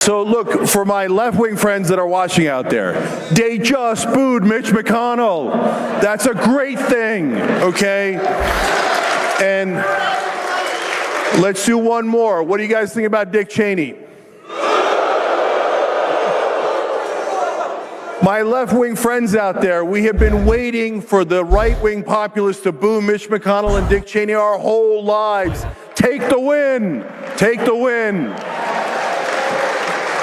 So look, for my left-wing friends that are watching out there, they just booed Mitch McConnell. That's a great thing, okay? And let's do one more. What do you guys think about Dick Cheney? My left-wing friends out there, we have been waiting for the right-wing populists to boo Mitch McConnell and Dick Cheney our whole lives. Take the win. Take the win.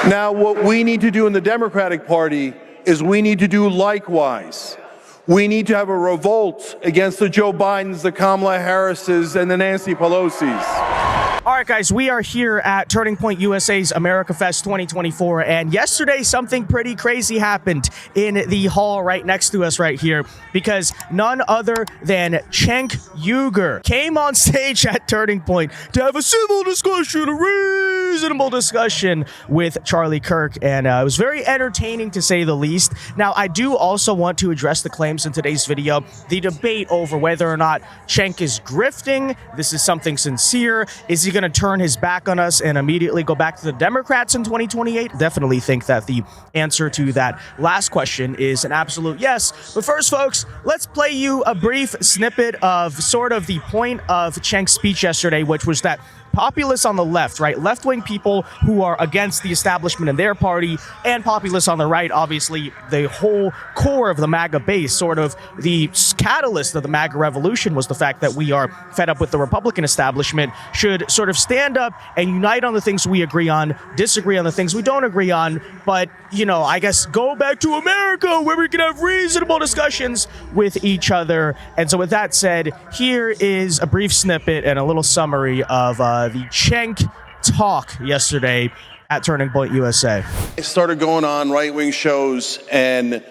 Now, what we need to do in the Democratic Party is we need to do likewise. We need to have a revolt against the Joe Bidens, the Kamala Harrises, and the Nancy Pelosi's. All right, guys, we are here at Turning Point USA's Americafest 2024, and yesterday something pretty crazy happened in the hall right next to us right here, because none other than Cenk Uygur came on stage at Turning Point to have a civil discussion, a reasonable discussion with Charlie Kirk, and it was very entertaining to say the least. Now, I do also want to address the claims in today's video, the debate over whether or not Cenk is grifting. This is something sincere. Is he going to turn his back on us and immediately go back to the Democrats in 2028? Definitely think that the answer to that last question is an absolute yes. But first, folks, let's play you a brief snippet of sort of the point of Cenk's speech yesterday, which was that populists on the left, right? Left-wing people who are against the establishment in their party, and populists on the right, obviously the whole core of the MAGA base, sort of the catalyst of the MAGA revolution was the fact that we are fed up with the Republican establishment, should sort of stand up and unite on the things we agree on, disagree on the things we don't agree on, but, you know, I guess go back to America where we can have reasonable discussions with each other. And so with that said, here is a brief snippet and a little summary of the Cenk talk yesterday at Turning Point USA. I started going on right-wing shows and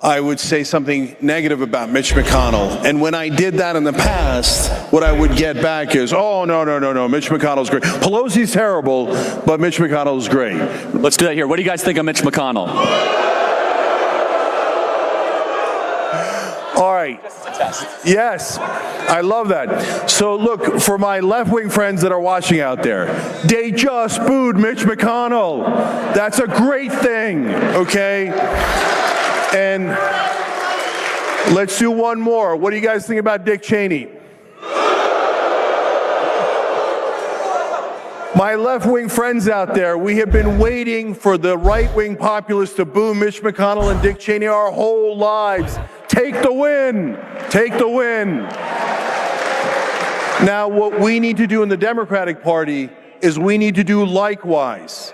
I would say something negative about Mitch McConnell. And when I did that in the past, what I would get back is, oh, no, Mitch McConnell's great. Pelosi's terrible, but Mitch McConnell's great. Let's do that here. What do you guys think of Mitch McConnell? All right. Yes, I love that. So look, for my left-wing friends that are watching out there, they just booed Mitch McConnell. That's a great thing, okay? And let's do one more. What do you guys think about Dick Cheney? My left-wing friends out there, we have been waiting for the right-wing populists to boo Mitch McConnell and Dick Cheney our whole lives. Take the win. Take the win. Now, what we need to do in the Democratic Party is we need to do likewise.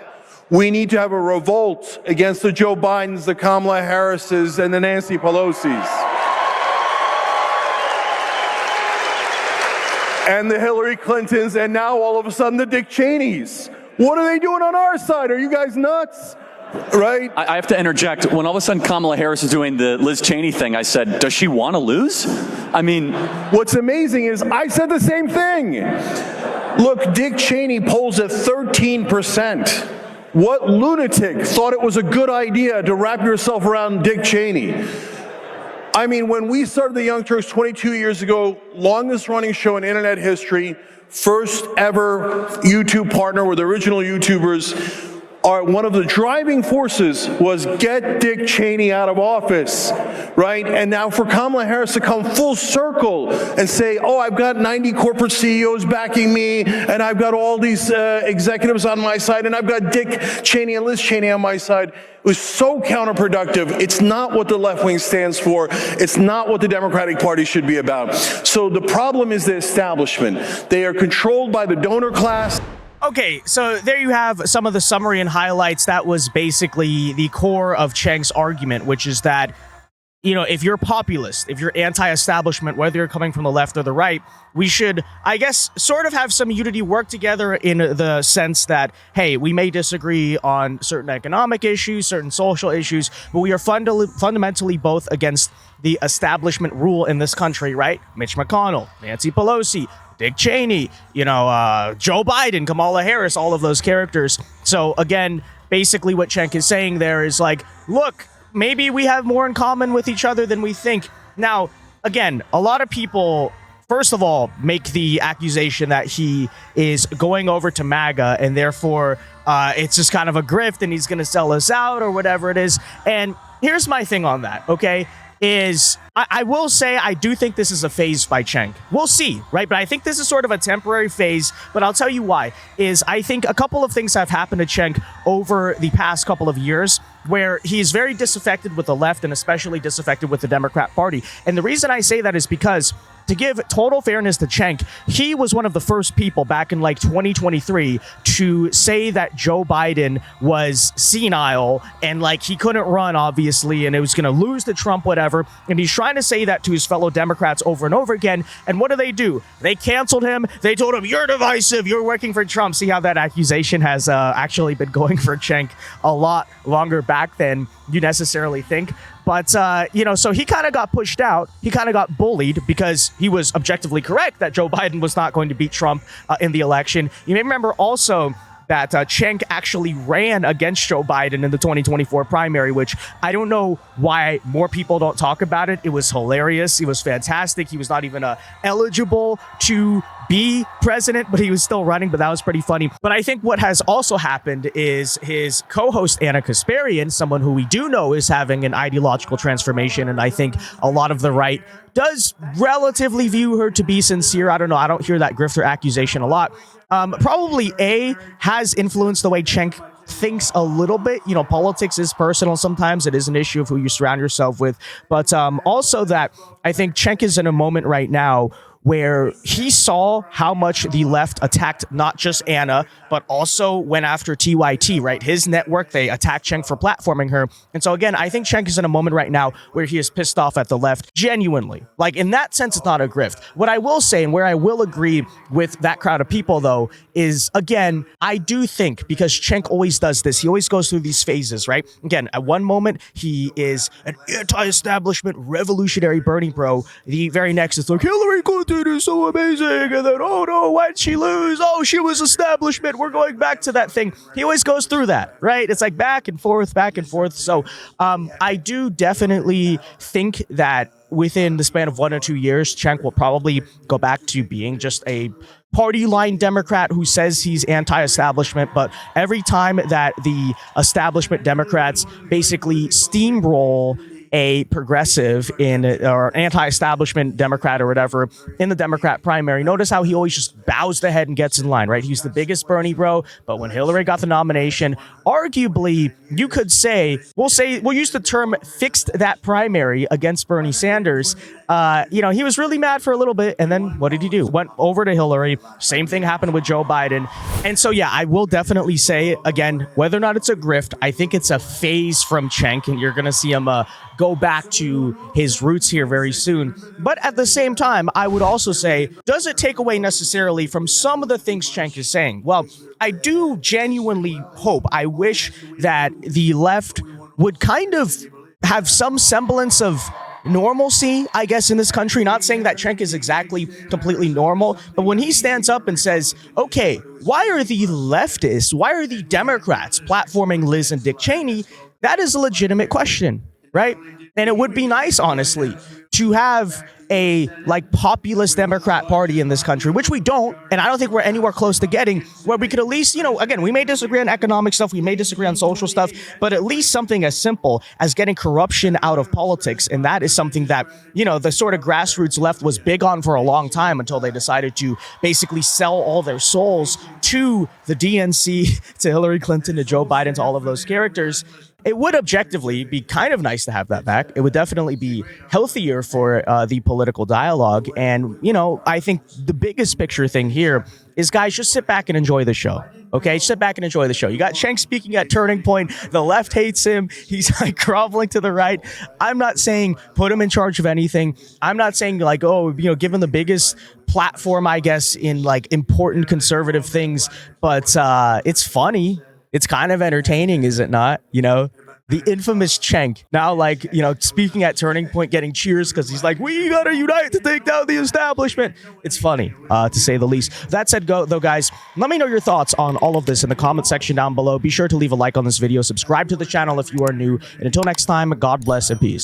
We need to have a revolt against the Joe Bidens, the Kamala Harrises, and the Nancy Pelosi's. And the Hillary Clintons, and now all of a sudden the Dick Cheneys. What are they doing on our side? Are you guys nuts? Right? I have to interject. When all of a sudden Kamala Harris is doing the Liz Cheney thing, I said, does she want to lose? I mean, what's amazing is I said the same thing. Look, Dick Cheney polls at 13%. What lunatic thought it was a good idea to wrap yourself around Dick Cheney? I mean, when we started the Young Turks 22 years ago, longest running show in internet history, first ever YouTube partner with original YouTubers, one of the driving forces was get Dick Cheney out of office, right? And now for Kamala Harris to come full circle and say, oh, I've got 90 corporate CEOs backing me, and I've got all these executives on my side, and I've got Dick Cheney and Liz Cheney on my side, it was so counterproductive. It's not what the left wing stands for. It's not what the Democratic Party should be about. So the problem is the establishment. They are controlled by the donor class. Okay, so there you have some of the summary and highlights. That was basically the core of Cenk's argument, which is that, you know, if you're populist, if you're anti-establishment, whether you're coming from the left or the right, we should, I guess, sort of have some unity, work together in the sense that, hey, we may disagree on certain economic issues, certain social issues, but we are fundamentally both against the establishment rule in this country, right? Mitch McConnell, Nancy Pelosi, Dick Cheney, you know, Joe Biden, Kamala Harris, all of those characters. So again, basically what Cenk is saying there is like, look, maybe we have more in common with each other than we think. Now, again, a lot of people, first of all, make the accusation that he is going over to MAGA and therefore it's just kind of a grift and he's going to sell us out or whatever it is. And here's my thing on that, okay, is I will say I do think this is a phase by Cenk. We'll see, right? But I think this is sort of a temporary phase, but I'll tell you why. Is I think a couple of things have happened to Cenk over the past couple of years where he's very disaffected with the left and especially disaffected with the Democrat Party. And the reason I say that is because, to give total fairness to Cenk, he was one of the first people back in like 2023 to say that Joe Biden was senile and like he couldn't run, obviously, and it was going to lose to Trump, whatever. And he's trying to say that to his fellow Democrats over and over again. And what do? They canceled him. They told him, you're divisive. You're working for Trump. See how that accusation has actually been going for Cenk a lot longer back than you necessarily think. But, so he kind of got pushed out. He kind of got bullied because he was objectively correct that Joe Biden was not going to beat Trump in the election. You may remember also that Cenk actually ran against Joe Biden in the 2024 primary, which I don't know why more people don't talk about it. It was hilarious. It was fantastic. He was not even eligible to be president, but he was still running, but that was pretty funny. But I think what has also happened is his co-host, Anna Kasparian, someone who we do know is having an ideological transformation, and I think a lot of the right does relatively view her to be sincere. I don't know. I don't hear that grifter accusation a lot. Probably has influenced the way Cenk thinks a little bit. You know, politics is personal sometimes. It is an issue of who you surround yourself with. But also that I think Cenk is in a moment right now where he saw how much the left attacked not just Anna, but also went after TYT, right? His network, they attacked Cenk for platforming her. And so again, I think Cenk is in a moment right now where he is pissed off at the left, genuinely. Like, in that sense, it's not a grift. What I will say, and where I will agree with that crowd of people, though, is, again, I do think, because Cenk always does this, he always goes through these phases, right? Again, at one moment, he is an anti-establishment, revolutionary Bernie bro. The very next is like, Hillary Clinton is so amazing, and then, oh no, why'd she lose? Oh, she was establishment. We're going back to that thing. He always goes through that, right? It's like back and forth, back and forth. So I do definitely think that within the span of 1 or 2 years, Cenk will probably go back to being just a party line Democrat who says he's anti-establishment, but every time that the establishment Democrats basically steamroll a progressive or anti-establishment Democrat or whatever in the Democrat primary, notice how he always just bows the head and gets in line, right? He's the biggest Bernie bro, but when Hillary got the nomination, arguably you could say, we'll use the term fixed that primary against Bernie Sanders. He was really mad for a little bit, and then what did he do? Went over to Hillary. Same thing happened with Joe Biden. And so, yeah, I will definitely say, again, whether or not it's a grift, I think it's a phase from Cenk, and you're going to see him go back to his roots here very soon. But at the same time, I would also say, does it take away necessarily from some of the things Cenk is saying? Well, I do genuinely hope, I wish that the left would kind of have some semblance of normalcy, I guess, in this country. Not saying that Cenk is exactly completely normal, but when he stands up and says, okay, why are the leftists, why are the Democrats platforming Liz and Dick Cheney? That is a legitimate question, right? And it would be nice, honestly, to have a populist Democrat party in this country, which we don't, and I don't think we're anywhere close to getting, where we could at least, again, we may disagree on economic stuff, we may disagree on social stuff, but at least something as simple as getting corruption out of politics. And that is something that, the sort of grassroots left was big on for a long time until they decided to basically sell all their souls to the DNC, to Hillary Clinton, to Joe Biden, to all of those characters. It would objectively be kind of nice to have that back. It would definitely be healthier for the political dialogue. And, I think the biggest picture thing here is, guys, just sit back and enjoy the show. Okay, sit back and enjoy the show. You got Cenk speaking at Turning Point. The left hates him. He's groveling to the right. I'm not saying put him in charge of anything. I'm not saying give him the biggest platform, I guess, in important conservative things. But it's funny. It's kind of entertaining, is it not? The infamous Cenk now, speaking at Turning Point, getting cheers because he's like, we got to unite to take down the establishment. It's funny, to say the least. That said, though, guys, let me know your thoughts on all of this in the comment section down below. Be sure to leave a like on this video. Subscribe to the channel if you are new. And until next time, God bless and peace.